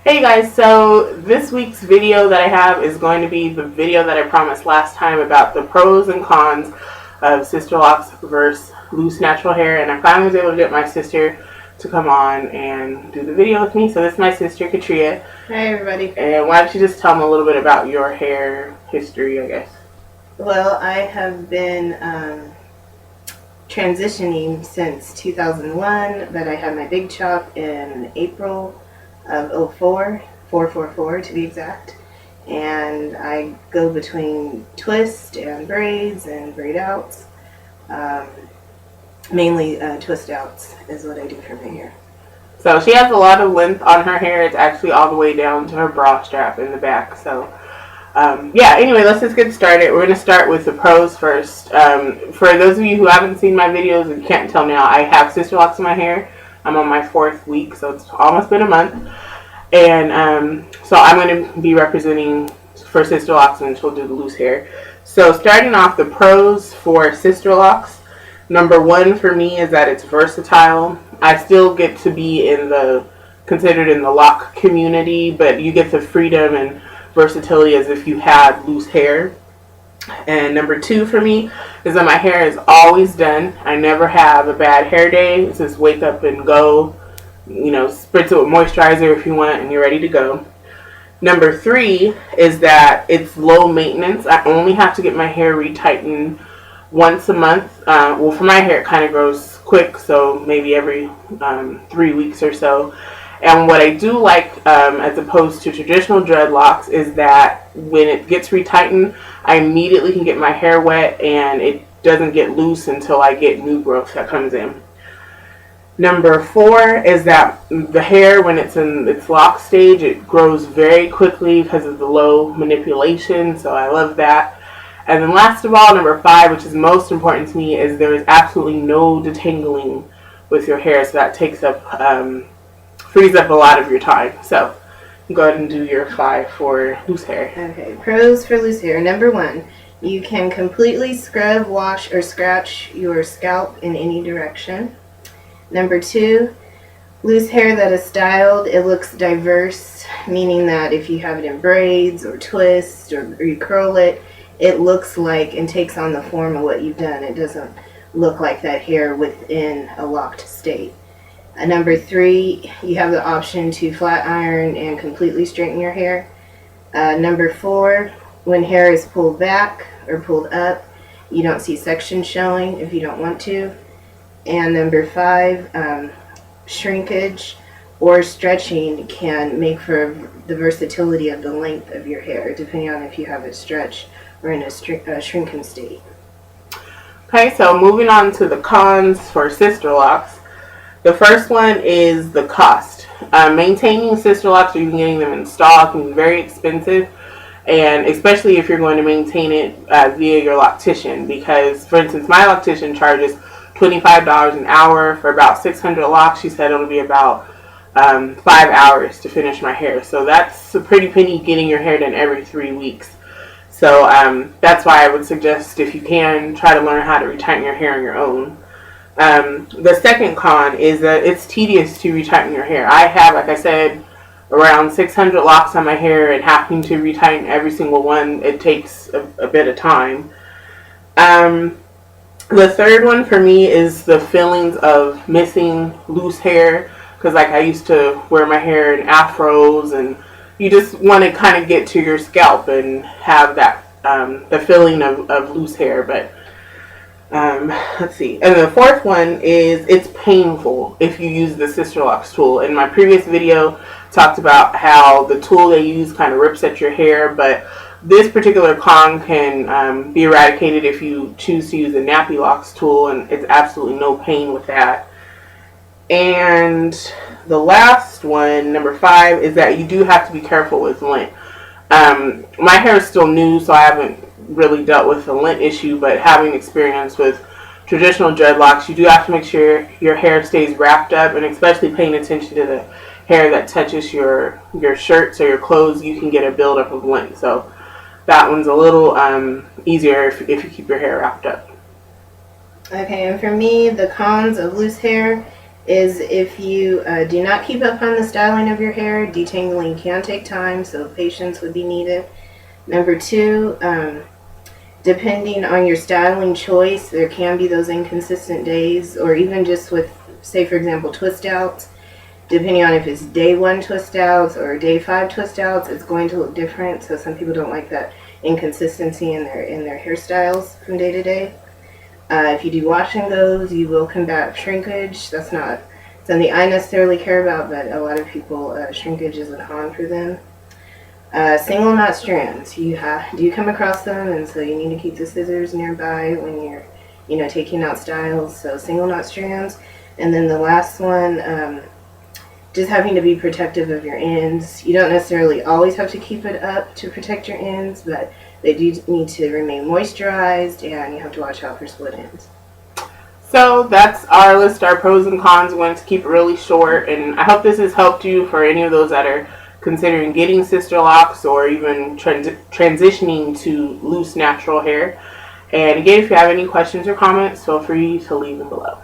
Hey guys, so this week's video that I have is going to be the video that I promised last time about the pros and cons of Sisterlocks versus loose natural hair, and I finally was able to get my sister to come on and do the video with me. So this is my sister, Katria. Hi everybody. And why don't you just tell them a little bit about your hair history, I guess. Well, I have been transitioning since 2001, but I had my big chop in April of 444 to be exact, and I go between twist and braids and braid outs. Mainly twist outs is what I do for my hair. So she has a lot of length on her hair. It's actually all the way down to her bra strap in the back. So yeah, anyway, let's just get started. We're going to start with the pros first. For those of you who haven't seen my videos and can't tell now, I have Sisterlocks in my hair. I'm on my 4th week, so it's almost been a month. And so I'm going to be representing for Sisterlocks, and she'll do the loose hair. So starting off, the pros for Sisterlocks. Number one for me is that it's versatile. I still get to be considered in the lock community, but you get the freedom and versatility as if you had loose hair. And number two for me is that my hair is always done. I never have a bad hair day. It's just wake up and go. You know, spritz it with moisturizer if you want and you're ready to go. Number three is that it's low maintenance. I only have to get my hair retightened once a month. Well, for my hair it kind of grows quick, so maybe every 3 weeks or so. And what I do like, as opposed to traditional dreadlocks, is that when it gets retightened, I immediately can get my hair wet and it doesn't get loose until I get new growth that comes in. Number four is that the hair, when it's in its lock stage, it grows very quickly because of the low manipulation, so I love that. And then last of all, number five, which is most important to me, is there is absolutely no detangling with your hair, so that frees up a lot of your time. So go ahead and do your 5 for loose hair. Okay, pros for loose hair. Number one, you can completely scrub, wash, or scratch your scalp in any direction. Number two, loose hair that is styled, it looks diverse, meaning that if you have it in braids or twists or you curl it, it looks like and takes on the form of what you've done. It doesn't look like that hair within a locked state. Number three, you have the option to flat iron and completely straighten your hair. Number four, when hair is pulled back or pulled up, you don't see sections showing if you don't want to. And number five, shrinkage or stretching can make for the versatility of the length of your hair, depending on if you have it stretched or in a shrinking state. Okay, so moving on to the cons for Sisterlocks. The first one is the cost. Maintaining Sisterlocks or even getting them installed can be very expensive, and especially if you're going to maintain it via your loctician, because, for instance, my loctician charges $25 an hour for about 600 locks. She said it'll be about 5 hours to finish my hair, so that's a pretty penny getting your hair done every 3 weeks. So that's why I would suggest, if you can, try to learn how to retighten your hair on your own. The second con is that it's tedious to retighten your hair. I have, like I said, around 600 locks on my hair, and having to retighten every single one, it takes a bit of time. The third one for me is the feelings of missing loose hair, because like I used to wear my hair in afros, and you just want to kind of get to your scalp and have that the feeling of loose hair. But let's see. And the fourth one is it's painful if you use the Sisterlocks tool. In my previous video, talked about how the tool they use kind of rips at your hair, but this particular con can be eradicated if you choose to use the Nappy Locks tool, and it's absolutely no pain with that. And the last one, number 5, is that you do have to be careful with lint. My hair is still new, so I haven't really dealt with the lint issue, but having experience with traditional dreadlocks, you do have to make sure your hair stays wrapped up, and especially paying attention to the hair that touches your shirts or your clothes, you can get a buildup of lint. So that one's a little easier if you keep your hair wrapped up. Okay, and for me, the cons of loose hair is if you do not keep up on the styling of your hair, detangling can take time, so patience would be needed. Number two, depending on your styling choice, there can be those inconsistent days, or even just with, say for example, twist outs. Depending on if it's day 1 twist outs or day 5 twist outs, it's going to look different. So some people don't like that inconsistency in their hairstyles from day to day. If you do washing those, you will combat shrinkage. That's not something I necessarily care about, but a lot of people, shrinkage is a con for them. Single knot strands, do you come across them, and so you need to keep the scissors nearby when you're taking out styles. So single knot strands. And then the last one, just having to be protective of your ends. You don't necessarily always have to keep it up to protect your ends, but they do need to remain moisturized, and you have to watch out for split ends. So that's our list, our pros and cons. We wanted to keep it really short, and I hope this has helped you for any of those that are considering getting Sisterlocks or even transitioning to loose natural hair. And again, if you have any questions or comments, feel free to leave them below.